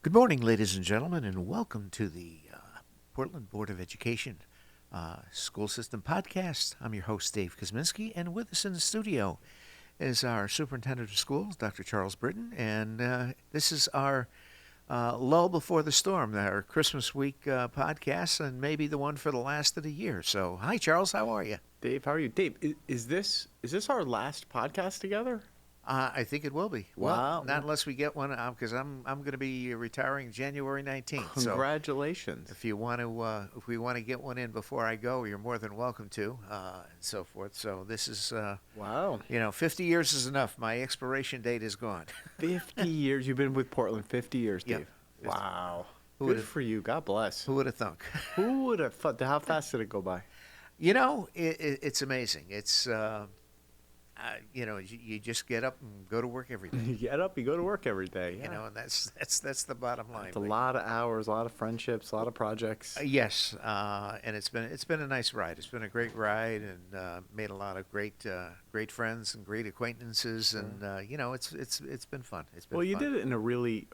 Good morning, ladies and gentlemen, and welcome to the Portland Board of Education School System Podcast. I'm your host, Dave Kuzminski, and with us in the studio is our Superintendent of Schools, Dr. Charles Britton, and this is our lull before the storm, our Christmas week podcast, and maybe the one for the last of the year. So, hi, Charles, how are you? Dave, how are you? Dave, is this our last podcast together? I think it will be. Wow. Well, not unless we get one, because I'm going to be retiring January 19th. Congratulations. So if we want to get one in before I go, you're more than welcome to, and so forth. So this is, Wow. 50 years is enough. My expiration date is gone. 50 years. You've been with Portland 50 years, Yep. Dave. Wow. Who Good would've- for you. God bless. Who would have thunk? Who would have thought? How fast did it go by? It's amazing. It's, you just get up and go to work every day. You get up, you go to work every day. Yeah. And that's the bottom line. It's a lot of hours, a lot of friendships, a lot of projects. Yes, and it's been a nice ride. It's been a great ride, and made a lot of great friends and great acquaintances, and it's been fun. It's been Well, you fun. did it in a really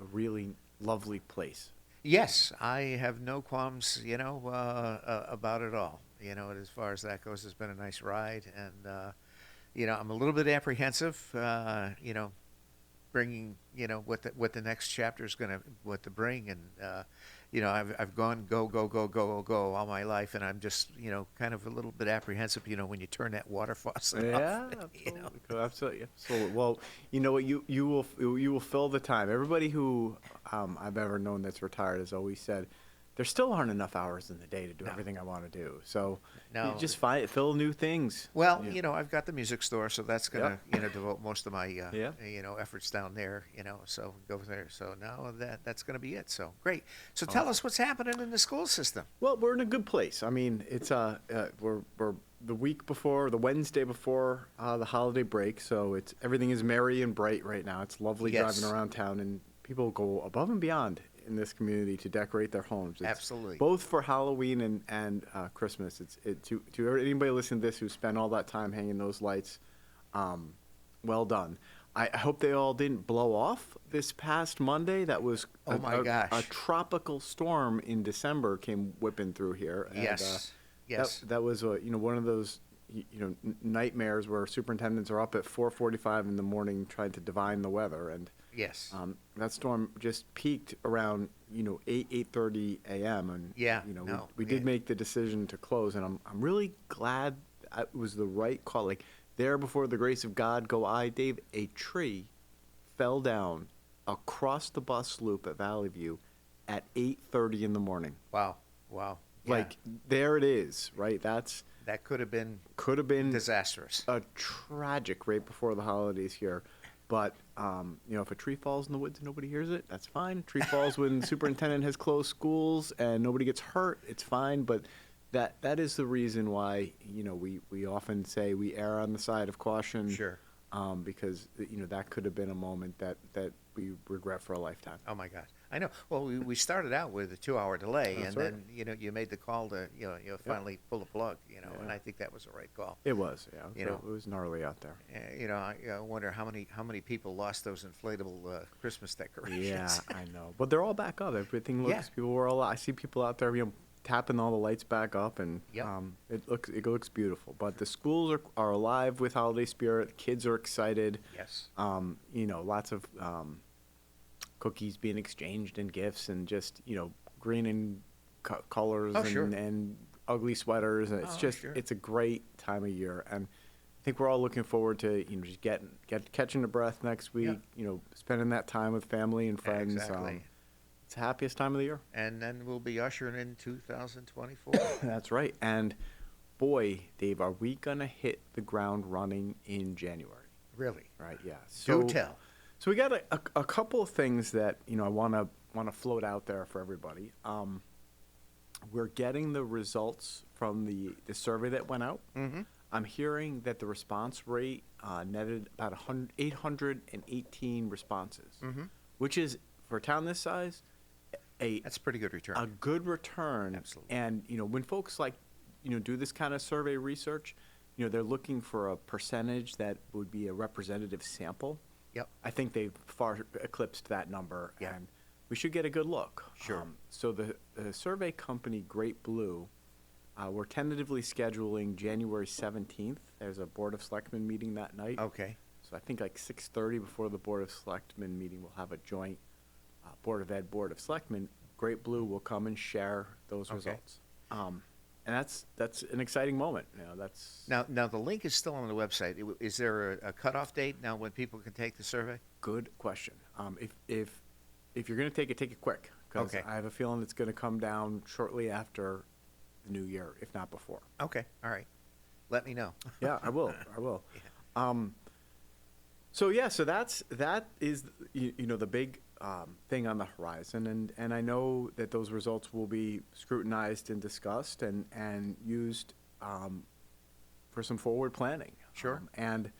lovely place. Yes, I have no qualms, about it all. As far as that goes, it's been a nice ride, and I'm a little bit apprehensive, bringing, what the next chapter is what to bring, and I've gone go all my life, and I'm just kind of a little bit apprehensive, when you turn that water faucet Yeah, off. absolutely. Well, you know what? You will fill the time. Everybody who I've ever known that's retired has always said, there still aren't enough hours in the day to do everything I want to do. So No. you just fill new things. Well, Yeah. I've got the music store, so that's gonna devote most of my Yeah. efforts down there. So go there. So now that's gonna be it. So great. So tell us what's happening in the school system. Well, we're in a good place. I mean, it's we're the week before, the Wednesday before the holiday break, so everything is merry and bright right now. It's lovely Yes. driving around town, and people go above and beyond in this community to decorate their homes. It's Absolutely. both for Halloween and Christmas. To anybody listening to this who spent all that time hanging those lights, well done. I hope they all didn't blow off this past Monday. That was Oh my gosh. a tropical storm in December came whipping through here. And, Yes. Yes. That was one of those nightmares where superintendents are up at 4:45 in the morning trying to divine the weather, and Yes. that storm just peaked around 8:30 a.m. and Yeah, we did make the decision to close, and I'm really glad it was the right call. Like, there before the grace of God go I, Dave, a tree fell down across the bus loop at Valley View at 8:30 in the morning. Wow. Yeah. Like, there it is, right? That could have been disastrous. a tragic right before the holidays here. But, if a tree falls in the woods and nobody hears it, that's fine. A tree falls when the superintendent has closed schools and nobody gets hurt, it's fine. But that is the reason why, we often say we err on the side of caution. Sure. Because, that could have been a moment that we regret for a lifetime. Oh my God, I know. Well, we started out with a 2-hour delay, That's and right. then you made the call to finally pull the plug, and I think that was the right call. It was, yeah. You It was gnarly out there. I wonder how many people lost those inflatable Christmas decorations. Yeah, I know. But they're all back up. Everything looks. Yeah. I see people out there, tapping all the lights back up, and Yep. it looks beautiful. But the schools are alive with holiday spirit. Kids are excited. Yes. Lots of cookies being exchanged and gifts, and just green and colors Oh, sure. and ugly sweaters. And it's Sure. it's a great time of year, and I think we're all looking forward to just catching a breath next week. Spending that time with family and friends. Exactly. It's the happiest time of the year. And then we'll be ushering in 2024. That's right. And boy, Dave, are we gonna hit the ground running in January? Really? Right? Yeah. Do tell. So we got a couple of things that I want to float out there for everybody. We're getting the results from the survey that went out. Mm-hmm. I'm hearing that the response rate netted about 818 responses, Mm-hmm. which is, for a town this size, That's a pretty good return. a good return. Absolutely. And when folks do this kind of survey research, they're looking for a percentage that would be a representative sample. Yep. I think they've far eclipsed that number. Yeah. And we should get a good look. Sure. So the survey company Great Blue, we're tentatively scheduling January 17th. There's a Board of Selectmen meeting that night. Okay. So I think like 6:30 before the Board of Selectmen meeting, we'll have a joint Board of Ed, Board of Selectmen. Great Blue will come and share those Okay. results. And that's an exciting moment. That's Now the link is still on the website. Is there a cutoff date now when people can take the survey? good question. If you're going to take it quick, because Okay. I have a feeling it's going to come down shortly after the new year, if not before. Okay. All right. Let me know. Yeah, I will. I will. Yeah. So that is the big thing on the horizon, and I know that those results will be scrutinized and discussed and used for some forward planning. Sure. And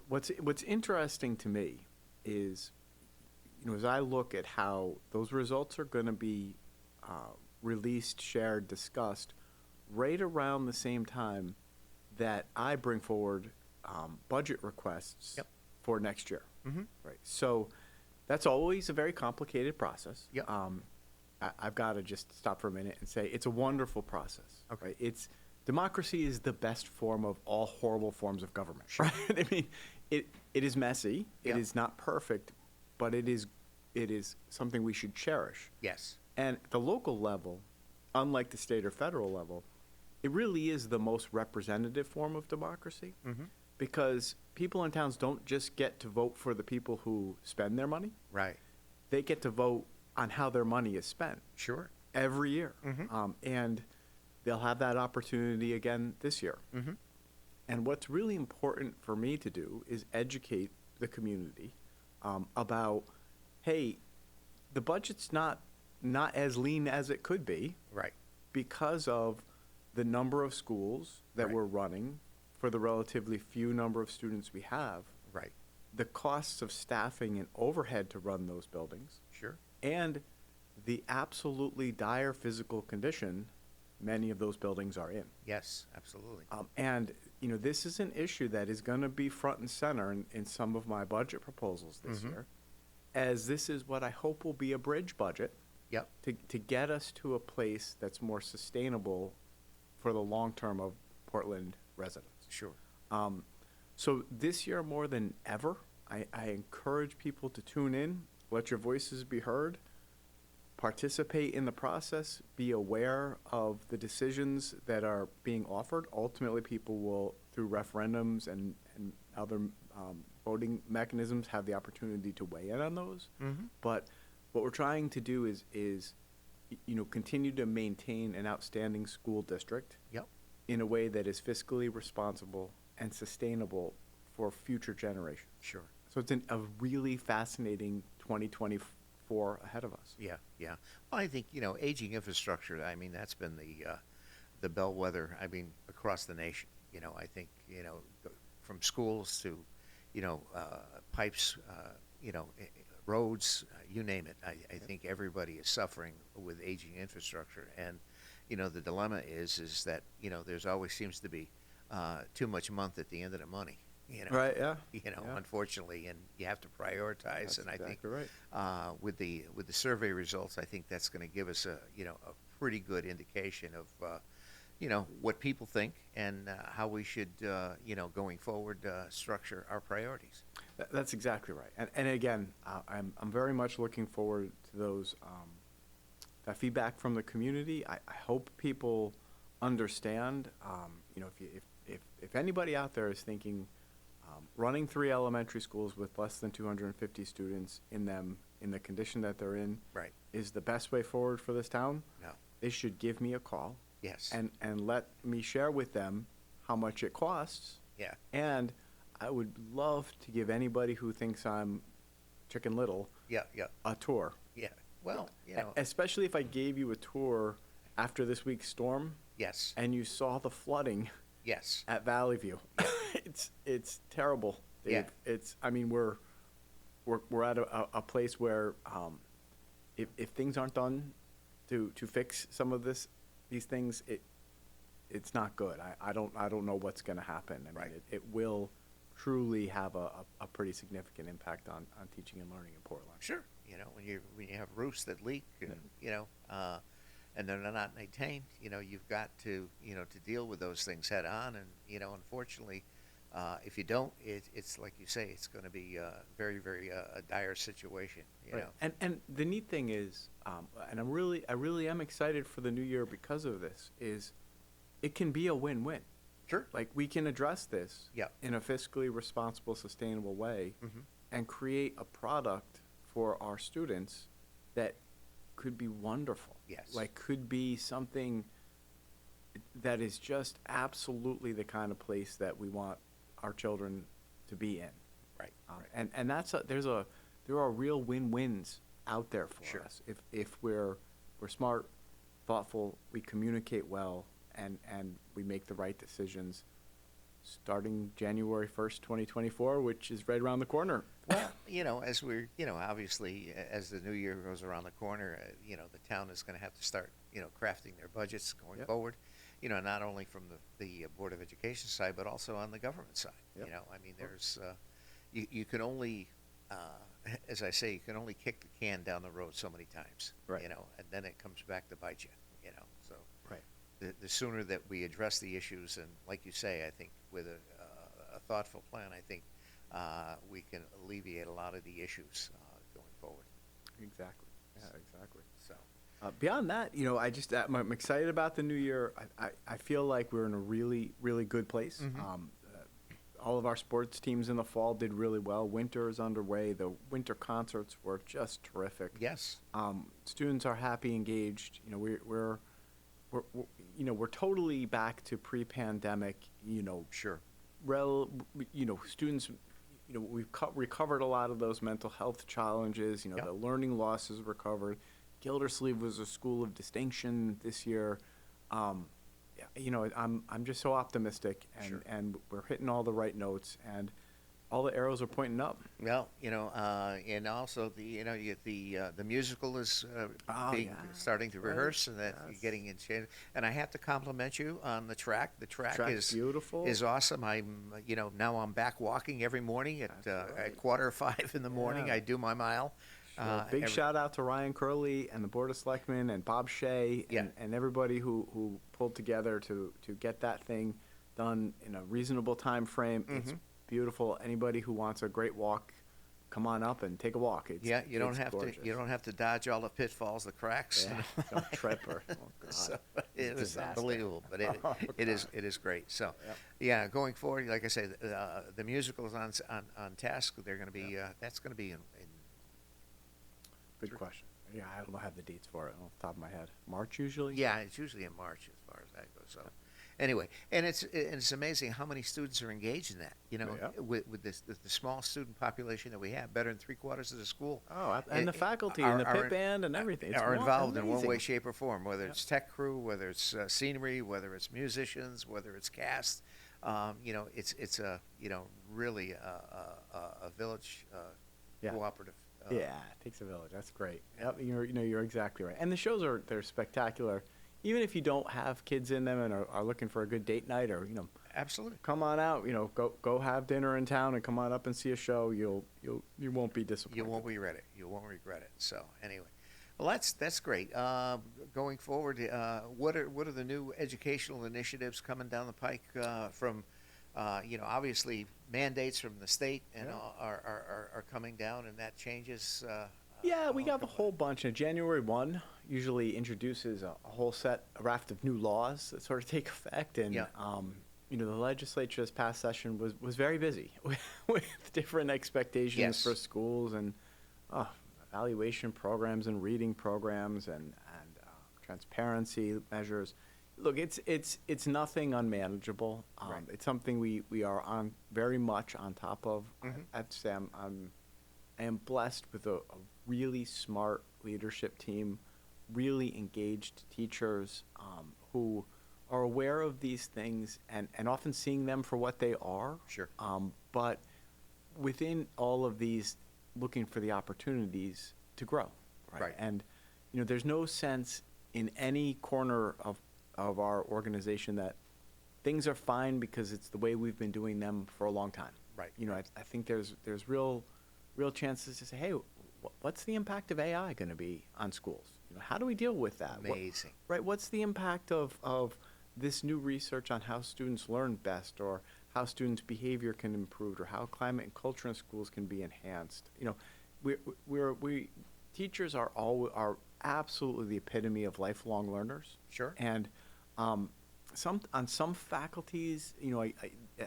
what's interesting to me is as I look at how those results are going to be released, shared, discussed, right around the same time that I bring forward budget requests Yep. for next year. Mm-hmm. Right. So that's always a very complicated process. Yep. I've got to just stop for a minute and say it's a wonderful process. Okay. Right? Democracy is the best form of all horrible forms of government. Sure. Right? I mean, it is messy. Yep. It is not perfect, but it is something we should cherish. Yes. And at the local level, unlike the state or federal level, it really is the most representative form of democracy. Mm-hmm. Because people in towns don't just get to vote for the people who spend their money. Right. They get to vote on how their money is spent Sure. every year. Mhm. And they'll have that opportunity again this year. Mm-hmm. And what's really important for me to do is educate the community about, hey, the budget's not as lean as it could be Right. because of the number of schools that Right. we're running for the relatively few number of students we have, Right. the costs of staffing and overhead to run those buildings, Sure. and the absolutely dire physical condition many of those buildings are in. Yes. Absolutely. And this is an issue that is going to be front and center in some of my budget proposals this Mhm. year, as this is what I hope will be a bridge budget Yep. to get us to a place that's more sustainable for the long term of Portland residents. Sure. So this year more than ever, I encourage people to tune in, let your voices be heard, participate in the process, be aware of the decisions that are being offered. Ultimately, people will, through referendums and other voting mechanisms, have the opportunity to weigh in on those. Mm-hmm. But what we're trying to do is continue to maintain an outstanding school district Yep. in a way that is fiscally responsible and sustainable for future generations. Sure. So it's a really fascinating 2024 ahead of us. Yeah. Yeah. Well, I think aging infrastructure. I mean, that's been the bellwether. I mean, across the nation. I think from schools to pipes. Roads. You name it. I think everybody is suffering with aging infrastructure, and the dilemma is that there's always seems to be too much month at the end of the money. Right, yeah. Yeah. Unfortunately, and you have to prioritize. That's and I think exactly right. with the survey results, I think that's going to give us a pretty good indication of what people think and how we should going forward structure our priorities. That's exactly right. And again, I'm very much looking forward to those that feedback from the community. I hope people understand. If anybody out there is thinking running 3 elementary schools with less than 250 students in them in the condition that they're in Right. is the best way forward for this town, No. they should give me a call Yes. and let me share with them how much it costs. Yeah. And I would love to give anybody who thinks I'm Chicken Little Yeah. Yeah. a tour. Yeah. Well, Especially if I gave you a tour after this week's storm yes. and you saw the flooding Yes. at Valley View. It's terrible, Dave. Yeah. We're at a place where if things aren't done to fix some of these things, it's not good. I don't know what's going to happen. I mean, Right. it will truly have a pretty significant impact on teaching and learning in Portland. Sure. When you have roofs that leak, and and they're not maintained, you've got to to deal with those things head on, and unfortunately, if you don't, it's like you say, it's going to be very, very a dire situation. Right. And the neat thing is, and I really am excited for the new year because of this. Is it can be a win-win. Sure. Like we can address this in a fiscally responsible, sustainable way, and create a product for our students that could be wonderful. Yes. Like could be something that is just absolutely the kind of place that we want our children to be in. Right. And that's there are real win-wins out there for us if we're smart, thoughtful, we communicate well, and we make the right decisions starting January 1st, 2024, which is right around the corner. Well, as we're, obviously, as the new year goes around the corner, the town is going to have to start, crafting their budgets going forward, not only from the Board of Education side, but also on the government side. There's, you can only, as I say, you can only kick the can down the road so many times, Right. And then it comes back to bite you, so. Right. The sooner that we address the issues, and like you say, I think with a thoughtful plan, I think we can alleviate a lot of the issues going forward. Exactly. Yeah, exactly. So, beyond that, I'm excited about the new year. I feel like we're in a really, really good place. All of our sports teams in the fall did really well. Winter is underway. The winter concerts were just terrific. yes. Students are happy, engaged. We're totally back to pre-pandemic. Sure. Students. We've recovered a lot of those mental health challenges. The learning loss is recovered. Gildersleeve was a school of distinction this year. I'm just so optimistic, and we're hitting all the right notes, and all the arrows are pointing up. Well, and also you get the musical is starting to rehearse, and that you're getting in shape. And I have to compliment you on the track. The track is beautiful. Is awesome. I'm now I'm back walking every morning at 4:45 in the morning. Yeah. I do my mile. Big shout out to Ryan Curley and the Board of Selectmen and Bob Shea and everybody who pulled together to get that thing done in a reasonable time frame. It's beautiful. Anybody who wants a great walk, come on up and take a walk. You don't have gorgeous. to. You don't have to dodge all the pitfalls, the cracks. Yeah, don't trip or God. So it is Disaster. unbelievable, but it is great. So, going forward, like I say, the musical is on task. They're going to be that's going to be in Good question. Yeah, I don't have the dates for it off the top of my head. March usually? Yeah, it's usually in March as far as that goes. So, anyway, and it's amazing how many students are engaged in that. With the small student population that we have, better than 3/4 of the school. Oh, and the faculty and the pit band and everything. Are involved in one way, shape, or form. Whether it's tech crew, whether it's scenery, whether it's musicians, whether it's cast. It's a really a village cooperative. Yeah, it takes a village. That's great. Yep, you're exactly right. And the shows they're spectacular. Even if you don't have kids in them and are looking for a good date night, or absolutely, come on out. Go have dinner in town and come on up and see a show. You won't be disappointed. You won't regret it. You won't regret it. So anyway, well that's great. Going forward, what are the new educational initiatives coming down the pike from? Obviously mandates from the state and are coming down, and that changes. We have a whole bunch. January 1 usually introduces a raft of new laws that sort of take effect, and the legislature this past session was very busy with different expectations for schools and evaluation programs and reading programs and transparency measures. Look, it's nothing unmanageable. Right. It's something we are very much on top of. At STEM, I am blessed with a really smart leadership team, really engaged teachers who are aware of these things and often seeing them for what they are. Sure. But within all of these, looking for the opportunities to grow. Right. And there's no sense in any corner of our organization that things are fine because it's the way we've been doing them for a long time. Right. I think there's real chances to say, hey, what's the impact of AI going to be on schools? How do we deal with that? Amazing. Right. What's the impact of this new research on how students learn best, or how students' behavior can improve, or how climate and culture in schools can be enhanced? We teachers are absolutely the epitome of lifelong learners. Sure. And some faculties,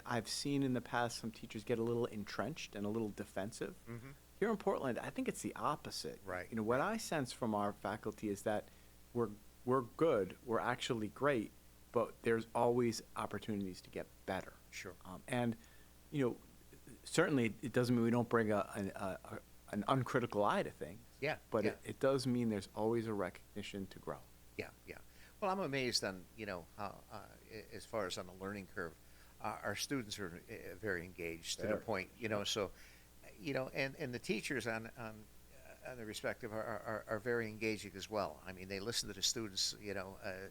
I've seen in the past some teachers get a little entrenched and a little defensive. Mm-hmm. Here in Portland, I think it's the opposite. Right. What I sense from our faculty is that we're good, we're actually great, but there's always opportunities to get better. Sure. And certainly it doesn't mean we don't bring an uncritical eye to things. Yeah. But yeah. it does mean there's always a recognition to grow. Yeah, yeah. Well, I'm amazed on, how, as far as on the learning curve, our students are very engaged to the Very. point, so, and the teachers on the respective are very engaging as well. I mean, they listen to the students,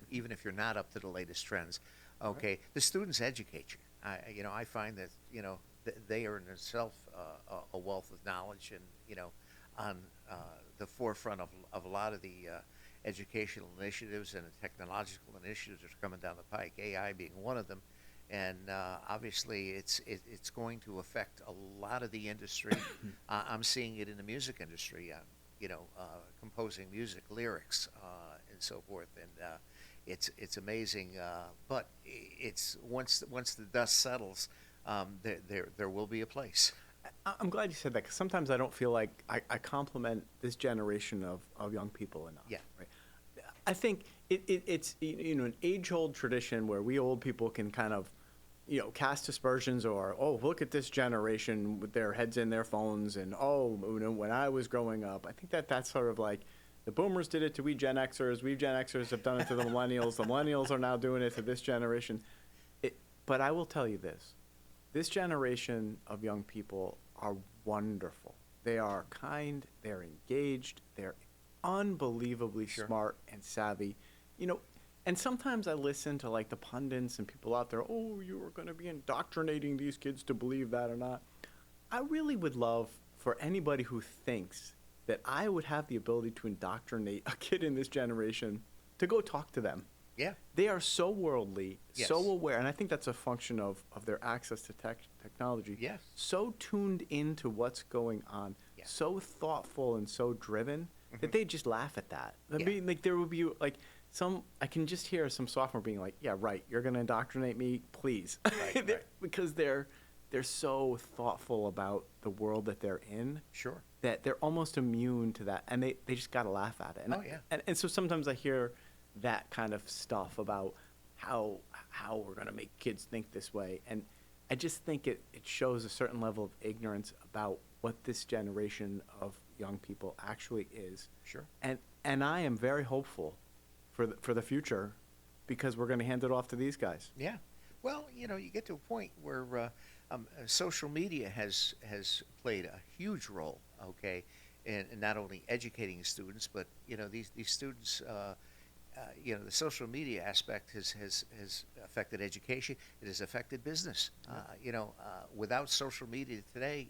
even if you're not up to the latest trends. Okay. Right. The students educate you. I find that, they are in themselves a wealth of knowledge and, on the forefront of a lot of the educational initiatives and technological initiatives that are coming down the pike, AI being one of them. And obviously, it's going to affect a lot of the industry. I'm seeing it in the music industry, composing music, lyrics, and so forth. And it's amazing. But it's once the dust settles, there will be a place. I'm glad you said that, because sometimes I don't feel like I compliment this generation of young people enough. Yeah. Right. I think it's an age-old tradition where we old people can kind of cast aspersions, or look at this generation with their heads in their phones, and when I was growing up. I think that's sort of like the boomers did it to we Gen Xers, we Gen Xers have done it to the millennials are now doing it to this generation. But I will tell you this generation of young people are wonderful. They are kind, they're engaged, they're unbelievably Sure. smart and savvy. And sometimes I listen to like the pundits and people out there, you are going to be indoctrinating these kids to believe that or not. I really would love for anybody who thinks that I would have the ability to indoctrinate a kid in this generation to go talk to them. Yeah. They are so worldly, Yes. so aware, and I think that's a function of their access to technology. Yes. So tuned into what's going on, Yeah. so thoughtful and so driven that they just laugh at that. I Yeah. mean, like there would be like I can just hear some sophomore being like, "Yeah, right. You're going to indoctrinate me, please," Right, right. because they're so thoughtful about the world that they're in. Sure. That they're almost immune to that, and they just got to laugh at it. And Oh, yeah. and so sometimes I hear that kind of stuff about how we're going to make kids think this way, and I just think it shows a certain level of ignorance about what this generation of young people actually is. Sure. And I am very hopeful for the future, because we're going to hand it off to these guys. Yeah. Well, you get to a point where social media has played a huge role, okay, in not only educating students, but these students, the social media aspect has affected education. It has affected business. Without social media today,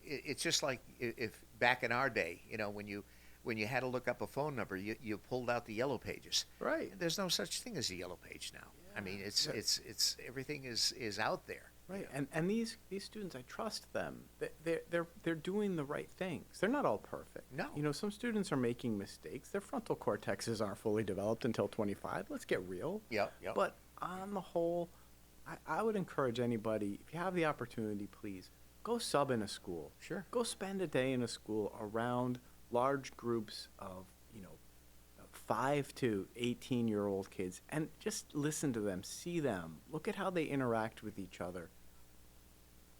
it's just like if back in our day, when you had to look up a phone number, you pulled out the yellow pages. Right. There's no such thing as a yellow page now. I mean, it's everything is out there. Right, and these students, I trust them. They're doing the right things. They're not all perfect. No. Some students are making mistakes. Their frontal cortexes aren't fully developed until 25. Let's get real. Yep. But on the whole, I would encourage anybody, if you have the opportunity, please go sub in a school. Sure. Go spend a day in a school around large groups of 5 to 18-year-old kids, and just listen to them, see them, look at how they interact with each other.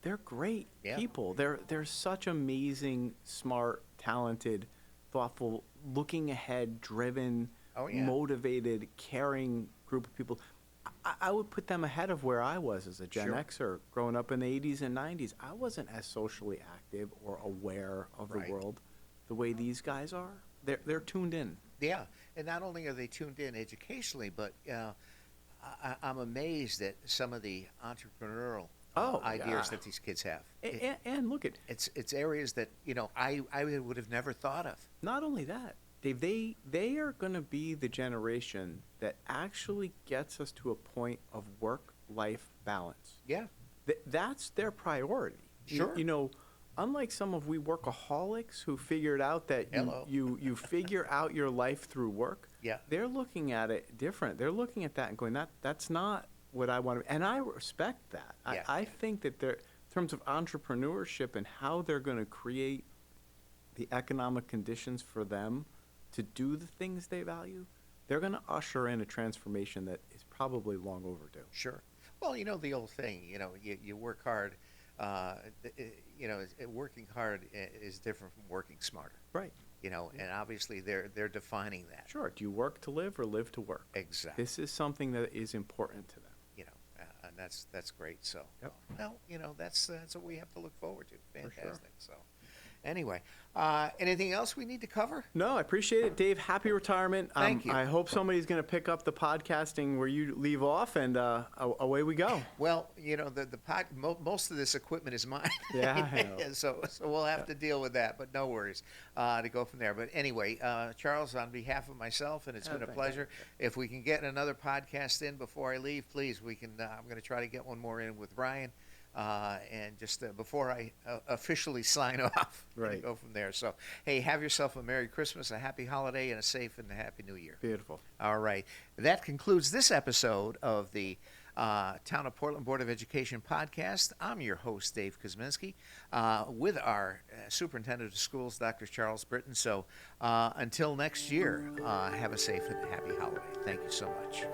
They're great people. They're such amazing, smart, talented, thoughtful, looking ahead, driven, motivated, caring group of people. I would put them ahead of where I was as a Gen Sure. Xer growing up in the 80s and 90s. I wasn't as socially active or aware of the Right. world the way these guys are. They're tuned in. Yeah, and not only are they tuned in educationally, but I'm amazed at some of the entrepreneurial Oh, ideas yeah. that these kids have. And look at, It's areas that I would have never thought of. not only that, Dave, they are going to be the generation that actually gets us to a point of work-life balance. Yeah, That's their priority. Sure. Unlike some of we workaholics who figured out that Hello. you figure out your life through work, Yeah. they're looking at it different. They're looking at that and going, that's not what I want to, and I respect that. Yeah. I think that they're, in terms of entrepreneurship and how they're going to create the economic conditions for them to do the things they value, they're going to usher in a transformation that is probably long overdue. Sure. Well, the old thing, you work hard. Working hard is different from working smarter. Right. And obviously they're defining that. Sure. Do you work to live or live to work? Exactly. This is something that is important to them. And that's great. So, Yep. that's what we have to look forward to. For sure. Fantastic. So, anyway, anything else we need to cover? No, I appreciate it, Dave. Happy retirement. Thank you. I hope somebody's going to pick up the podcasting where you leave off, and away we go. Well, most of this equipment is mine. Yeah, I know. so we'll have to deal with that, but no worries to go from there. But anyway, Charles, on behalf of myself, and it's been a pleasure. If we can get another podcast in before I leave, please, we can. I'm going to try to get one more in with Ryan. And just before I officially sign off, Right. go from there. So, hey, have yourself a Merry Christmas, a Happy Holiday, and a safe and a Happy New Year. Beautiful. All right. That concludes this episode of the Town of Portland Board of Education podcast. I'm your host, Dave Kuzminski, with our Superintendent of Schools, Dr. Charles Britton. So until next year, have a safe and happy holiday. Thank you so much.